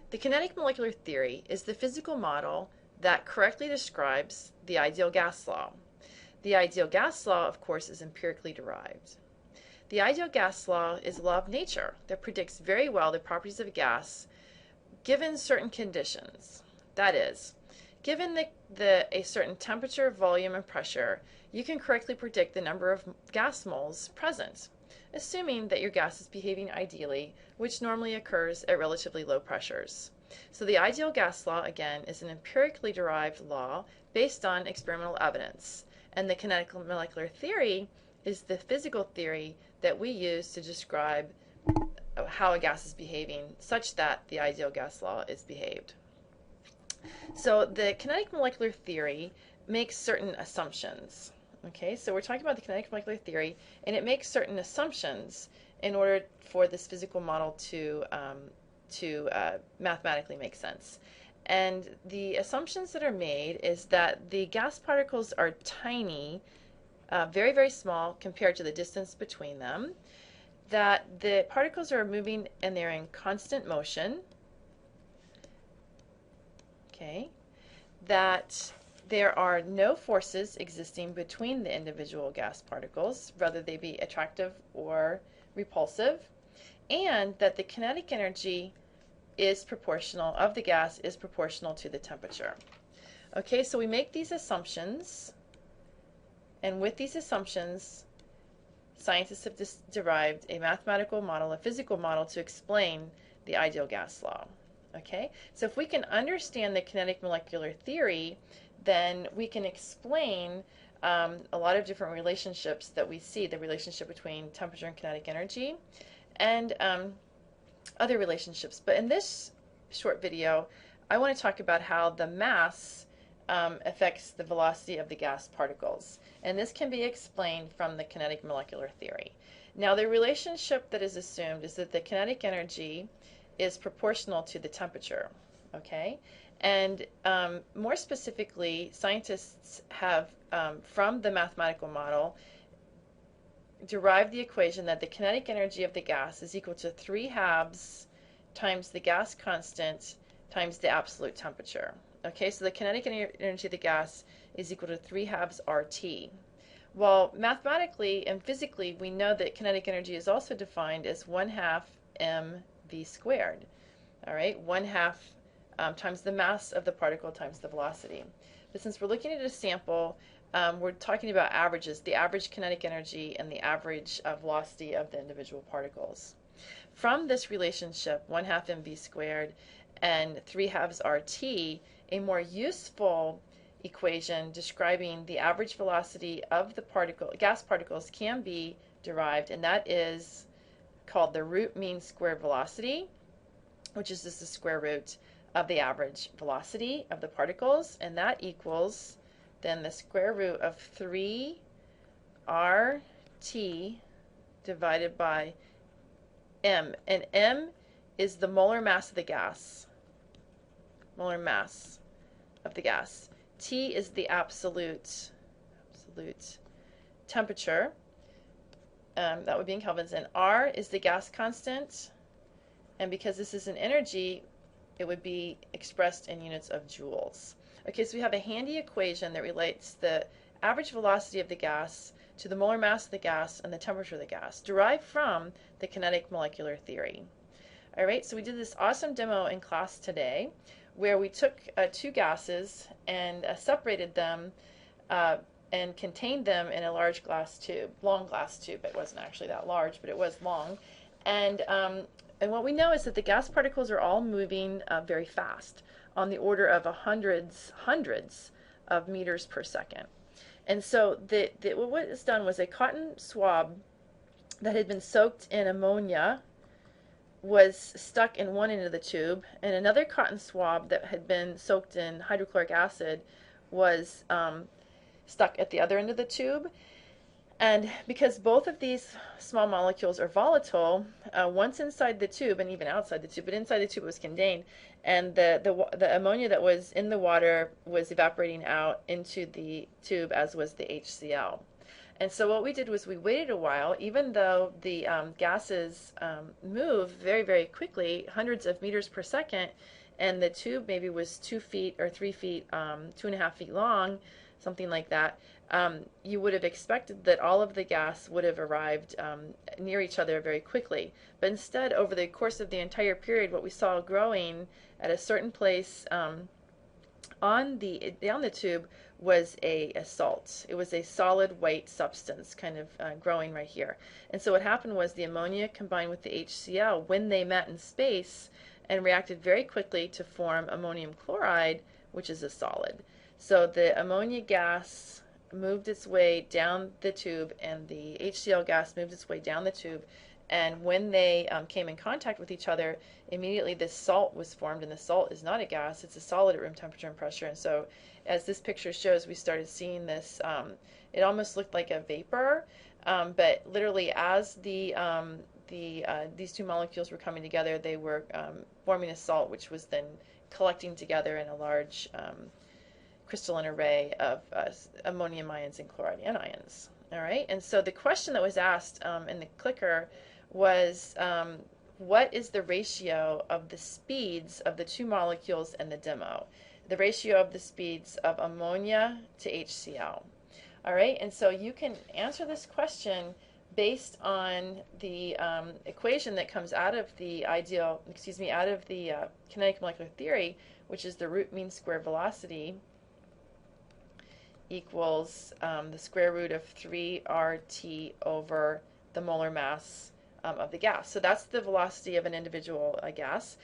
The kinetic molecular theory is the physical model that correctly describes the ideal gas law. The ideal gas law, of course, is empirically derived. The ideal gas law is a law of nature that predicts very well the properties of a gas given certain conditions. That is, given a certain temperature, volume, and pressure, you can correctly predict the number of gas moles present, assuming that your gas is behaving ideally, which normally occurs at relatively low pressures. So the ideal gas law, again, is an empirically derived law based on experimental evidence. And the kinetic molecular theory is the physical theory that we use to describe how a gas is behaving such that the ideal gas law is behaved. So the kinetic molecular theory makes certain assumptions. Okay, so we're talking about the kinetic molecular theory, and it makes certain assumptions in order for this physical model to mathematically make sense. And the assumptions that are made is that the gas particles are tiny, very, very small compared to the distance between them, that the particles are moving and they're in constant motion, okay, that there are no forces existing between the individual gas particles, whether they be attractive or repulsive, and that the kinetic energy is proportional of the gas is proportional to the temperature. Okay, so we make these assumptions, and with these assumptions, scientists have derived a mathematical model, a physical model to explain the ideal gas law. Okay, so if we can understand the kinetic molecular theory, then we can explain a lot of different relationships that we see, the relationship between temperature and kinetic energy, and other relationships. But in this short video, I want to talk about how the mass affects the velocity of the gas particles. And this can be explained from the kinetic molecular theory. Now, the relationship that is assumed is that the kinetic energy is proportional to the temperature. Okay? And more specifically, scientists have, from the mathematical model, derived the equation that the kinetic energy of the gas is equal to 3/2 times the gas constant times the absolute temperature. Okay, so the kinetic energy of the gas is equal to 3/2 RT. Well, mathematically and physically, we know that kinetic energy is also defined as 1/2 mv squared. All right, 1/2 times the mass of the particle times the velocity. But since we're looking at a sample, we're talking about averages, the average kinetic energy and the average velocity of the individual particles. From this relationship, 1/2 mv squared and 3/2 RT, a more useful equation describing the average velocity of the gas particles can be derived, and that is called the root mean squared velocity, which is just the square root of the average velocity of the particles, and that equals then the square root of 3 RT divided by m, and m is the molar mass of the gas. Molar mass of the gas. T is the absolute temperature. That would be in kelvins, and R is the gas constant. And because this is an energy, it would be expressed in units of joules. Okay, so we have a handy equation that relates the average velocity of the gas to the molar mass of the gas and the temperature of the gas, derived from the kinetic molecular theory. All right, so we did this awesome demo in class today where we took two gases and separated them and contained them in a large glass tube, long glass tube. It wasn't actually that large, but it was long. And what we know is that the gas particles are all moving very fast, on the order of hundreds of meters per second. And so what was done was a cotton swab that had been soaked in ammonia was stuck in one end of the tube, and another cotton swab that had been soaked in hydrochloric acid was stuck at the other end of the tube. And because both of these small molecules are volatile, once inside the tube and even outside the tube, but inside the tube it was contained, and the ammonia that was in the water was evaporating out into the tube, as was the HCl. And so what we did was we waited a while, even though the gases move very, very quickly, hundreds of meters per second, and the tube maybe was 2 feet or 3 feet, 2.5 feet long, something like that. You would have expected that all of the gas would have arrived near each other very quickly. But instead, over the course of the entire period, what we saw growing at a certain place down the tube was a salt. It was a solid white substance kind of growing right here. And so what happened was the ammonia combined with the HCl, when they met in space and reacted very quickly to form ammonium chloride, which is a solid. So the ammonia gas moved its way down the tube and the HCl gas moved its way down the tube, and when they came in contact with each other, immediately this salt was formed, and the salt is not a gas, it's a solid at room temperature and pressure. And so as this picture shows, we started seeing this, it almost looked like a vapor, but literally as these two molecules were coming together, they were forming a salt, which was then collecting together in a large crystalline array of ammonium ions and chloride anions. All right, and so the question that was asked in the clicker was, what is the ratio of the speeds of the two molecules in the demo? The ratio of the speeds of ammonia to HCl. All right, and so you can answer this question based on the equation that comes out of the kinetic molecular theory, which is the root mean square velocity equals the square root of 3RT over the molar mass of the gas. So that's the velocity of an individual gas.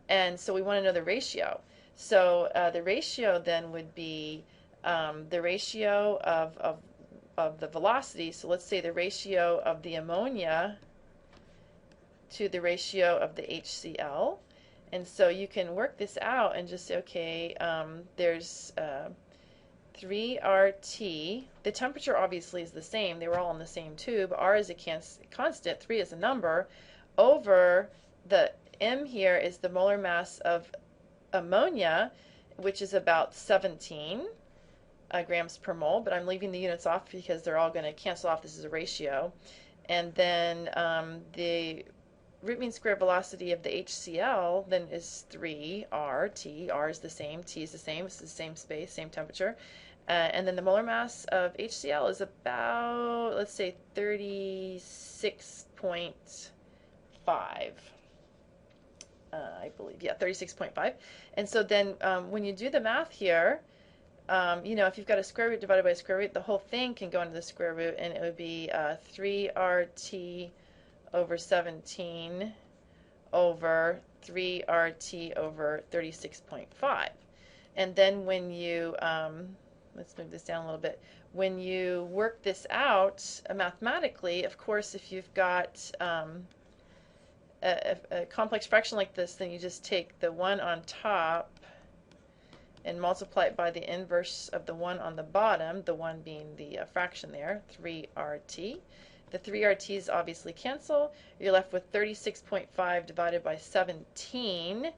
And so we want to know the ratio. So the ratio then would be the ratio of the velocity. So let's say the ratio of the ammonia to the ratio of the HCl. And so you can work this out and just say, okay, there's 3RT. The temperature obviously is the same. They were all in the same tube. R is a constant, 3 is a number, over the M here is the molar mass of ammonia, which is about 17 grams per mole, but I'm leaving the units off because they're all going to cancel off. This is a ratio. And then the root mean square velocity of the HCl then is 3RT. R is the same, T is the same, it's the same space, same temperature. And then the molar mass of HCl is about, let's say, 36.5. I believe, yeah, 36.5. And so then when you do the math here, you know, if you've got a square root divided by a square root, the whole thing can go into the square root, and it would be 3RT over 17 over 3RT over 36.5. And then when you, let's move this down a little bit, when you work this out mathematically, of course, if you've got a complex fraction like this, then you just take the one on top and multiply it by the inverse of the one on the bottom, the one being the fraction there, 3RT. The 3RTs obviously cancel. You're left with 36.5 divided by 17,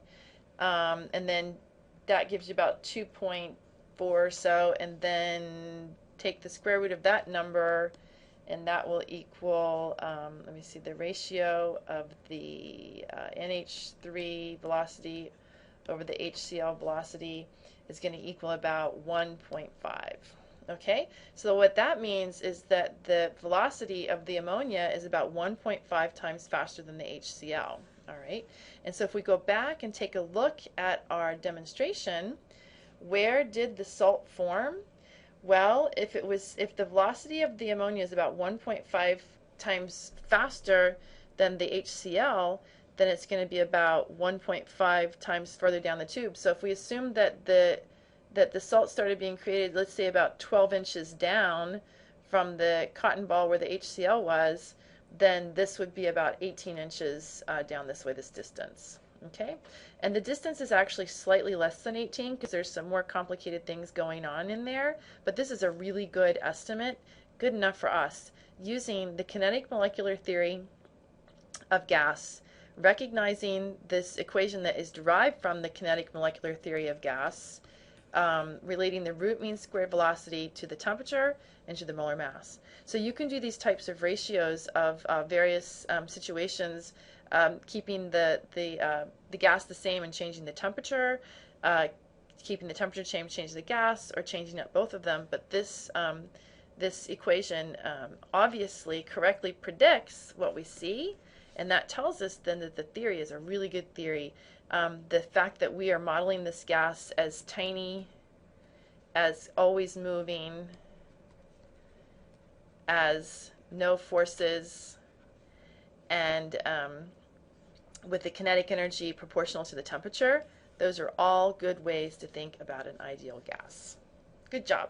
and then that gives you about 2.4 or so, and then take the square root of that number, and that will equal, let me see, the ratio of the NH3 velocity over the HCl velocity is going to equal about 1.5. Okay, so what that means is that the velocity of the ammonia is about 1.5 times faster than the HCl. All right, and so if we go back and take a look at our demonstration, where did the salt form? Well, if the velocity of the ammonia is about 1.5 times faster than the HCl, then it's going to be about 1.5 times further down the tube. So if we assume that the salt started being created, let's say about 12 inches down from the cotton ball where the HCl was, then this would be about 18 inches down this way, this distance. Okay, and the distance is actually slightly less than 18 because there's some more complicated things going on in there, but this is a really good estimate, good enough for us, using the kinetic molecular theory of gas, recognizing this equation that is derived from the kinetic molecular theory of gas, relating the root mean squared velocity to the temperature and to the molar mass. So you can do these types of ratios of various situations, keeping the gas the same and changing the temperature, keeping the temperature changing the gas, or changing up both of them. But this this equation obviously correctly predicts what we see, and that tells us then that the theory is a really good theory. The fact that we are modeling this gas as tiny, as always moving, as no forces, and with the kinetic energy proportional to the temperature, those are all good ways to think about an ideal gas. Good job.